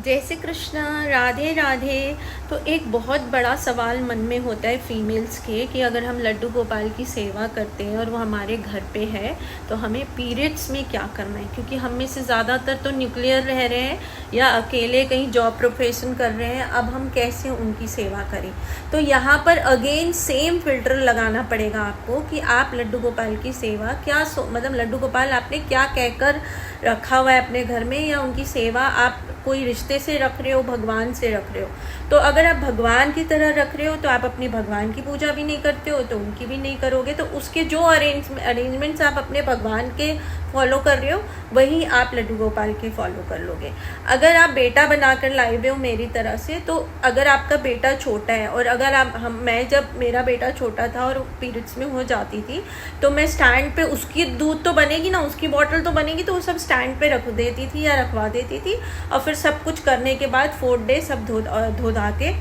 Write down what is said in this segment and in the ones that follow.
जय श्री कृष्णा, राधे राधे। तो एक बहुत बड़ा सवाल मन में होता है फीमेल्स के कि अगर हम लड्डू गोपाल की सेवा करते हैं और वो हमारे घर पे है तो हमें पीरियड्स में क्या करना है, क्योंकि हम में से ज़्यादातर तो न्यूक्लियर रह रहे हैं या अकेले कहीं जॉब प्रोफेशन कर रहे हैं। अब हम कैसे उनकी सेवा करें? तो यहाँ पर अगेन सेम फिल्टर लगाना पड़ेगा आपको कि आप लड्डू गोपाल की सेवा क्या मतलब लड्डू गोपाल आपने क्या कहकर रखा हुआ है अपने घर में, या उनकी सेवा आप कोई रिश्ते से रख रहे हो, भगवान से रख रहे हो। तो अगर आप भगवान की तरह रख रहे हो तो आप अपने भगवान की पूजा भी नहीं करते हो तो उनकी भी नहीं करोगे। तो उसके जो अरेंजमेंट्स आप अपने भगवान के फॉलो कर रहे हो वही आप लड्डू गोपाल के फॉलो कर लोगे। अगर आप बेटा बनाकर लाए हुए हो मेरी तरह से, तो अगर आपका बेटा छोटा है और अगर मैं जब मेरा बेटा छोटा था और पीरियड्स में हो जाती थी तो मैं स्टैंड पे, उसकी दूध तो बनेगी ना, उसकी बॉटल तो बनेगी, तो वो सब स्टैंड पे रख देती थी या रखवा देती थी और फिर सब कुछ करने के बाद 4 डे सब धो धा के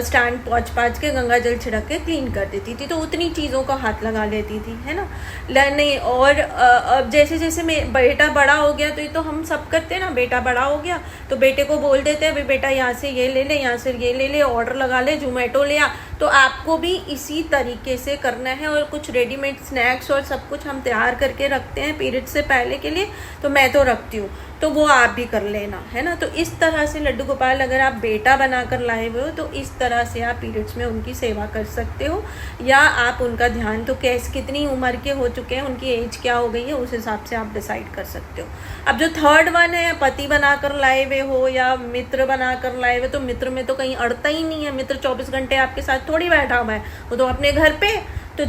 स्टैंड पहुँच के गंगा जल छिड़क के क्लीन कर देती थी। तो उतनी चीज़ों का हाथ लगा लेती थी, है ना। नहीं, और अब जैसे जैसे बेटा बड़ा हो गया तो ये तो हम सब करते हैं ना, बेटा बड़ा हो गया तो बेटे को बोल देते हैं भाई बेटा यहाँ से ये ले ले, यहाँ से ये ले ले, ऑर्डर लगा ले, जोमेटो ले आ। तो आपको भी इसी तरीके से करना है। और कुछ रेडीमेड स्नैक्स और सब कुछ हम तैयार करके रखते हैं पीरियड से पहले के लिए, तो मैं तो रखती हूँ, तो वो आप भी कर लेना, है ना। तो इस तरह से लड्डू गोपाल अगर आप बेटा बनाकर लाए हुए हो तो इस तरह से आप पीरियड्स में उनकी सेवा कर सकते हो, या आप उनका ध्यान, तो कितनी उम्र के हो चुके हैं, उनकी एज क्या हो गई है, उस हिसाब से आप डिसाइड कर सकते हो। अब जो थर्ड वन है, पति बनाकर लाए हुए हो या मित्र बनाकर लाए हुए, तो मित्र में तो कहीं अड़ता ही नहीं है। मित्र 24 घंटे आपके साथ थोड़ी बैठा हुआ है, वो तो अपने घर पे। तो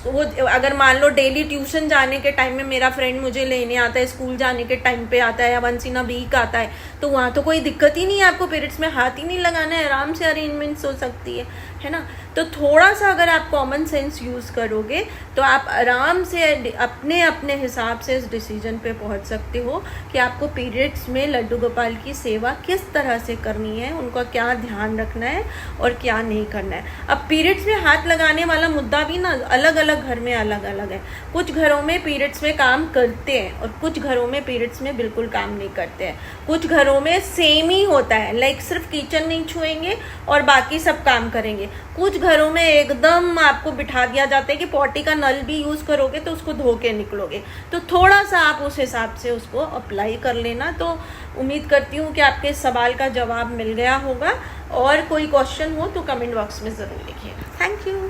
वो अगर मान लो डेली ट्यूशन जाने के टाइम में मेरा फ्रेंड मुझे लेने आता है, स्कूल जाने के टाइम पे आता है, या वंस इन अ वीक आता है, तो वहाँ तो कोई दिक्कत ही नहीं है, आपको पीरियड्स में हाथ ही नहीं लगाना है, आराम से अरेंजमेंट्स हो सकती है ना। तो थोड़ा सा अगर आप कॉमन सेंस यूज़ करोगे तो आप आराम से अपने अपने हिसाब से इस डिसीजन पे पहुँच सकते हो कि आपको पीरियड्स में लड्डू गोपाल की सेवा किस तरह से करनी है, उनका क्या ध्यान रखना है और क्या नहीं करना है। अब पीरियड्स में हाथ लगाने वाला मुद्दा भी अलग अलग घर में अलग अलग है। कुछ घरों में पीरियड्स में काम करते हैं और कुछ घरों में पीरियड्स में बिल्कुल काम नहीं करते हैं। कुछ घरों में सेम ही होता है, लाइक सिर्फ किचन नहीं छुएंगे और बाकी सब काम करेंगे। कुछ घरों में एकदम आपको बिठा दिया जाता है कि पॉटी का नल भी यूज़ करोगे तो उसको धो के निकलोगे। तो थोड़ा सा आप उस हिसाब से उसको अप्लाई कर लेना। तो उम्मीद करती हूँ कि आपके सवाल का जवाब मिल गया होगा, और कोई क्वेश्चन हो तो कमेंट बॉक्स में ज़रूर लिखिएगा। Thank you.